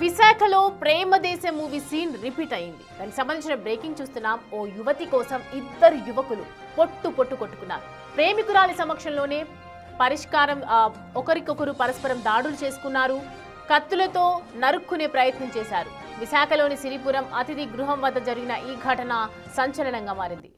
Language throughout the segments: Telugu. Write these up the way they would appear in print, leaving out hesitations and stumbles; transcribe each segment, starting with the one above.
విశాఖలో ప్రేమదేశం మూవీ సీన్ రిపీట్ అయింది. దానికి సంబంధించిన బ్రేకింగ్ చూస్తున్నాం. ఓ యువతి కోసం ఇద్దరు యువకులు పొట్టు కొట్టుకున్నారు. ప్రేమికురాలి సమక్షంలోనే ఒకరికొకరు పరస్పరం దాడులు చేసుకున్నారు. కత్తులతో నరుక్కునే ప్రయత్నం చేశారు. విశాఖలోని సిరిపురం అతిథి గృహం వద్ద జరిగిన ఈ ఘటన సంచలనంగా మారింది.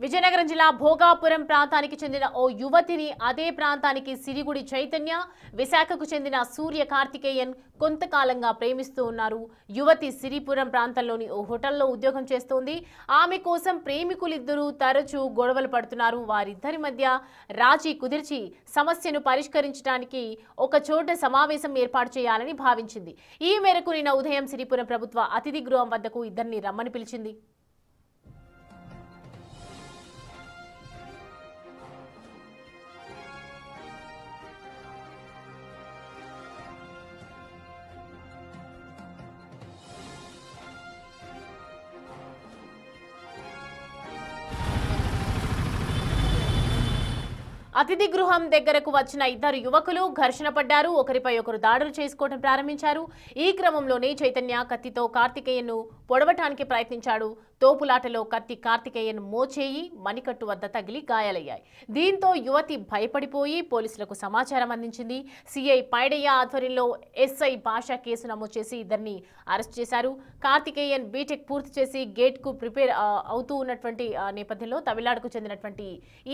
విజయనగరం జిల్లా భోగాపురం ప్రాంతానికి చెందిన ఓ యువతిని అదే ప్రాంతానికి సిరిగుడి చైతన్య, విశాఖకు చెందిన సూర్య కార్తికేయన్ కొంతకాలంగా ప్రేమిస్తూ ఉన్నారు. యువతి సిరిపురం ప్రాంతంలోని ఓ హోటల్లో ఉద్యోగం చేస్తోంది. ఆమె కోసం ప్రేమికులిద్దరూ తరచూ గొడవలు పడుతున్నారు. వారిద్దరి మధ్య రాజీ కుదిర్చి సమస్యను పరిష్కరించడానికి ఒక చోట సమావేశం ఏర్పాటు చేయాలని భావించింది. ఈ మేరకు నిన్న ఉదయం సిరిపురం ప్రభుత్వ అతిథి గృహం వద్దకు ఇద్దరిని రమ్మని పిలిచింది. అతిథి గృహం దగ్గరకు వచ్చిన ఇద్దరు యువకులు ఘర్షణ పడ్డారు. ఒకరిపై ఒకరు దాడులు చేసుకోవడం ప్రారంభించారు. ఈ క్రమంలోనే చైతన్య కత్తితో కార్తికేయన్ను పొడవటానికి ప్రయత్నించాడు. తోపులాటలో కత్తి కార్తికేయన్ మోచేయి, మణికట్టు వద్ద తగిలి గాయాలయ్యాయి. దీంతో యువతి భయపడిపోయి పోలీసులకు సమాచారం అందించింది. సిఐ పైడయ్య ఆధ్వర్యంలో ఎస్ఐ భాష కేసు నమోదు చేసి ఇద్దరిని అరెస్ట్ చేశారు. కార్తికేయన్ బీటెక్ పూర్తి చేసి గేట్కు ప్రిపేర్ అవుతూ ఉన్నటువంటి నేపథ్యంలో తమిళనాడుకు చెందినటువంటి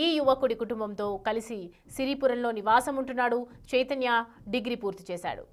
ఈ యువకుడి కుటుంబంతో కలిసి సిరిపురంలో నివాసం ఉంటున్నాడు. చైతన్య డిగ్రీ పూర్తి చేశాడు.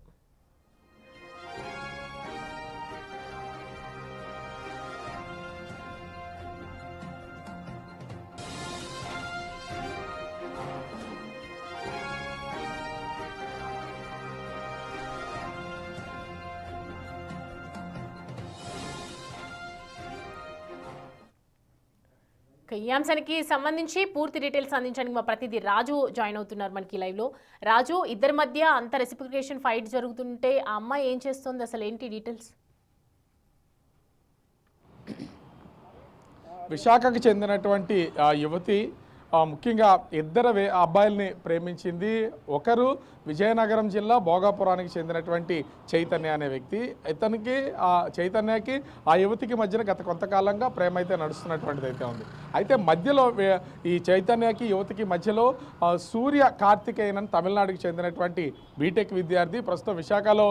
ఈ అంశానికి సంబంధించి పూర్తి డీటెయిల్స్ అందించడానికి మా ప్రతినిధి రాజు జాయిన్ అవుతున్నారు మనకి లైవ్ లో. రాజు, ఇద్దరి మధ్య అంత రెసిప్రికేషన్ ఫైట్ జరుగుతుంటే ఆ అమ్మాయి ఏం చేస్తుంది, అసలు ఏంటి డీటెయిల్స్? విశాఖకు చెందినటువంటి యువతి ముఖ్యంగా ఇద్దరు అబ్బాయిల్ని ప్రేమించింది. ఒకరు విజయనగరం జిల్లా భోగాపురానికి చెందినటువంటి చైతన్య అనే వ్యక్తి. ఇతనికి చైతన్యకి ఆ యువతికి మధ్యన గత కొంతకాలంగా ప్రేమ అయితే నడుస్తున్నటువంటిది అయితే ఉంది. అయితే మధ్యలో ఈ చైతన్యకి యువతికి మధ్యలో సూర్య కార్తికేయన్ అని తమిళనాడుకి చెందినటువంటి బీటెక్ విద్యార్థి ప్రస్తుతం విశాఖలో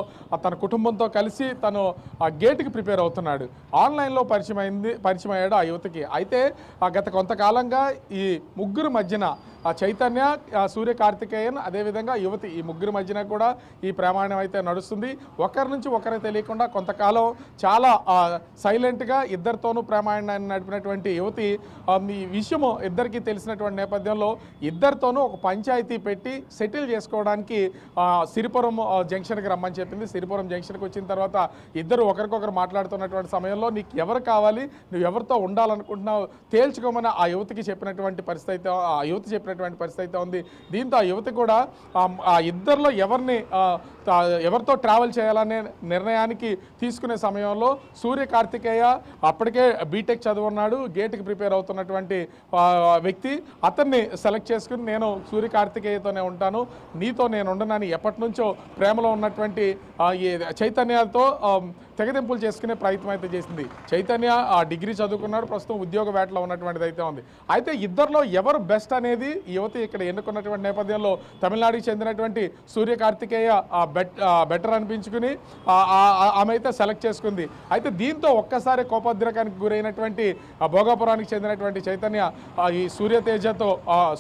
తన కుటుంబంతో కలిసి తను గేట్కి ప్రిపేర్ అవుతున్నాడు. ఆన్లైన్లో పరిచయం అయ్యాడు ఆ యువతికి. అయితే గత కొంతకాలంగా ఈ ముగ్గురు మధ్యన చైతన్య, సూర్య కార్తికేయన్, అదేవిధంగా యువతి, ఈ ముగ్గురు మధ్యన కూడా ఈ ప్రమాణం అయితే నడుస్తుంది. ఒకరి నుంచి ఒకరికి తెలియకుండా కొంతకాలం చాలా సైలెంట్గా ఇద్దరితోనూ ప్రమాణాన్ని నడిపినటువంటి యువతి ఈ విషయము ఇద్దరికి తెలిసినటువంటి నేపథ్యంలో ఇద్దరితోనూ ఒక పంచాయతీ పెట్టి సెటిల్ చేసుకోవడానికి సిరిపురం జంక్షన్కి రమ్మని చెప్పింది. సిరిపురం జంక్షన్కి వచ్చిన తర్వాత ఇద్దరు ఒకరికొకరు మాట్లాడుతున్నటువంటి సమయంలో నీకు ఎవరు కావాలి, నువ్వు ఎవరితో ఉండాలనుకుంటున్నావు తేల్చుకోమని ఆ యువతికి చెప్పినటువంటి పరిస్థితి అయితే ఉంది. దీంతో ఆ యువతి కూడా ఆ ఇద్దరిలో ఎవరితో ట్రావెల్ చేయాలనే నిర్ణయానికి తీసుకునే సమయంలో సూర్య కార్తికేయ అప్పటికే బీటెక్ చదువున్నాడు, గేట్కి ప్రిపేర్ అవుతున్నటువంటి వ్యక్తి. అతన్ని సెలెక్ట్ చేసుకుని నేను సూర్య కార్తికేయతోనే ఉంటాను, నీతో నేను ఉండనని ఎప్పటి నుంచో ప్రేమలో ఉన్నటువంటి ఈ చైతన్యతో తెగదెంపులు చేసుకునే ప్రయత్నం అయితే చేసింది. చైతన్య డిగ్రీ చదువుకున్నాడు, ప్రస్తుతం ఉద్యోగ వేటలో ఉన్నటువంటిది అయితే ఉంది. అయితే ఇద్దరిలో ఎవరు బెస్ట్ అనేది యువతి ఇక్కడ ఎన్నుకున్నటువంటి నేపథ్యంలో తమిళనాడుకి చెందినటువంటి సూర్య కార్తికేయ బెటర్ అనిపించుకుని ఆమె అయితే సెలెక్ట్ చేసుకుంది. అయితే దీంతో ఒక్కసారి కోపోద్రేకానికి గురైనటువంటి భోగాపురానికి చెందినటువంటి చైతన్య ఈ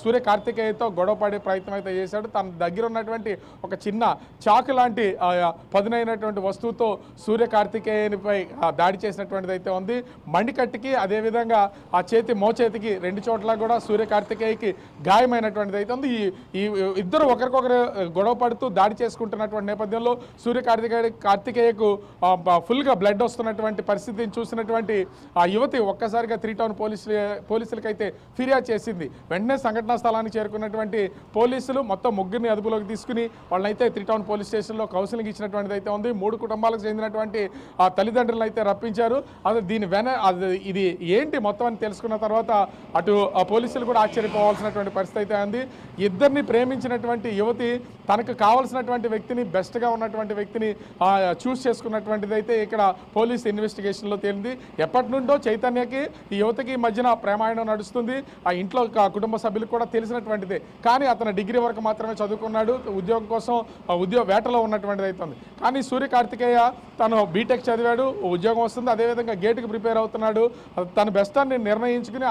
సూర్య కార్తికేయతో గొడవ పడే ప్రయత్నం అయితే చేశాడు. తన దగ్గర ఉన్నటువంటి ఒక చిన్న చాకు లాంటి పదునైనటువంటి వస్తువుతో సూర్య కార్తికేయనిపై దాడి చేసినటువంటిది అయితే ఉంది. మణికట్టుకి అదేవిధంగా ఆ మోచేతికి 2 చోట్ల కూడా సూర్య కార్తికేయకి గాయమైనటువంటిది అయితే ఉంది. ఈ ఇద్దరు ఒకరికొకరు గొడవ పడుతూ దాడి చేసుకుంటున్నటువంటి నేపథ్యంలో సూర్య కార్తికేయకు ఫుల్గా బ్లడ్ వస్తున్నటువంటి పరిస్థితిని చూసినటువంటి ఆ యువతి ఒక్కసారిగా 3 టౌన్ పోలీసులకైతే ఫిర్యాదు చేసింది. వెంటనే సంఘటనా స్థలానికి చేరుకున్నటువంటి పోలీసులు మొత్తం ముగ్గురిని అదుపులోకి తీసుకుని వాళ్ళనైతే 3 టౌన్ పోలీస్ స్టేషన్లో కౌన్సిలింగ్ ఇచ్చినటువంటిది అయితే ఉంది. 3 కుటుంబాలకు చెందినటువంటి ఆ తల్లిదండ్రులను అయితే రప్పించారు. అది దీని ఇది ఏంటి మొత్తం అని తెలుసుకున్న తర్వాత అటు పోలీసులు కూడా ఆశ్చర్యపోవాల్సినటువంటి పరిస్థితి అయితే ఉంది. ఇద్దరిని ప్రేమించినటువంటి యువతి తనకు కావాల్సినటువంటి వ్యక్తిని, బెస్ట్గా ఉన్నటువంటి వ్యక్తిని చూస్ చేసుకున్నటువంటిది అయితే ఇక్కడ పోలీస్ ఇన్వెస్టిగేషన్లో తేలింది. ఎప్పటి నుండో చైతన్యకి ఈ యువతకి మధ్యన ప్రేమాయణం నడుస్తుంది. ఆ ఇంట్లో కుటుంబ సభ్యులకు కూడా తెలిసినటువంటిదే. కానీ అతను డిగ్రీ వరకు మాత్రమే చదువుకున్నాడు. ఉద్యోగం కోసం వేటలో ఉన్నటువంటిది అవుతుంది. కానీ సూర్య కార్తికేయ తను బీటెక్ చదివాడు, ఉద్యోగం వస్తుంది. అదేవిధంగా గేటుకి ప్రిపేర్ అవుతున్నాడు. తన బెస్ట్ అని నిర్ణయించుకుని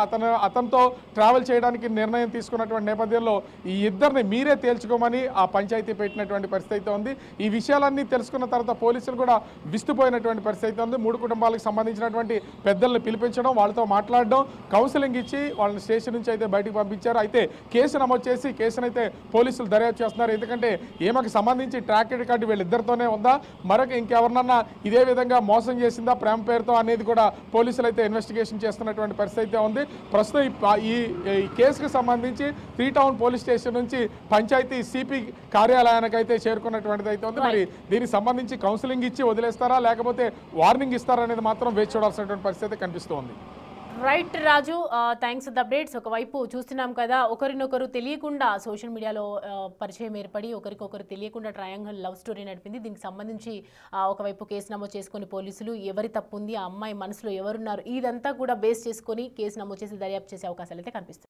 అతనితో ట్రావెల్ చేయడానికి నిర్ణయం తీసుకున్నటువంటి నేపథ్యంలో ఈ ఇద్దరిని మీరే తేల్చుకోమని ఆ పంచాయతీ పెట్టినటువంటి పరిస్థితి అయితే ఉంది. ఈ విషయాలన్నీ తెలుసుకున్న తర్వాత పోలీసులు కూడా విస్తుపోయినటువంటి పరిస్థితి అయితే ఉంది. 3 కుటుంబాలకు సంబంధించినటువంటి పెద్దల్ని పిలిపించడం, వాళ్ళతో మాట్లాడడం, కౌన్సిలింగ్ ఇచ్చి వాళ్ళని స్టేషన్ నుంచి అయితే బయటకు పంపించారు. అయితే కేసు నమోదు చేసి కేసునైతే పోలీసులు దర్యాప్తు చేస్తున్నారు. ఎందుకంటే ఈమెకు సంబంధించి ట్రాక్ రికార్డు వీళ్ళిద్దరితోనే ఉందా, మరొక ఇంకెవరినన్నా ఇదే విధంగా మోసం చేసిందా ప్రేమ పేరుతో అనేది కూడా పోలీసులు అయితే ఇన్వెస్టిగేషన్ చేస్తున్నటువంటి పరిస్థితి అయితే ఉంది. ప్రస్తుతం ఈ కేసుకు సంబంధించి 3 టౌన్ పోలీస్ స్టేషన్ నుంచి పంచాయతీ సిపి కార్యాలయానికి అయితే చేరుకున్నటువంటిది అయితే ఉంది. మరి దీనికి సంబంధించి కౌన్సిలింగ్ ఇచ్చి వదిలేస్తారా లేకపోతే వార్నింగ్ ఇస్తారా అనేది మాత్రం వేచి చూడాల్సినటువంటి పరిస్థితి కనిపిస్తోంది. Right Raju, thanks for the updates. ఒకవైపు చూస్తున్నాం కదా, ఒకరినొకరు తెలియకుండా సోషల్ మీడియాలో పరిచయం ఏర్పడి ఒకరికొకరు తెలియకుండా ట్రయాంగిల్ లవ్ స్టోరీ నడిపింది. దీనికి సంబంధించి ఒకవైపు కేసు నమోదు చేసుకుని పోలీసులు ఎవరి తప్పు ఉంది, ఆ అమ్మాయి మనసులో ఎవరున్నారు, ఇదంతా కూడా బేస్ చేసుకొని కేసు నమోదు చేసి దర్యాప్తు చేసే అవకాశాలు అయితే కనిపిస్తుంది.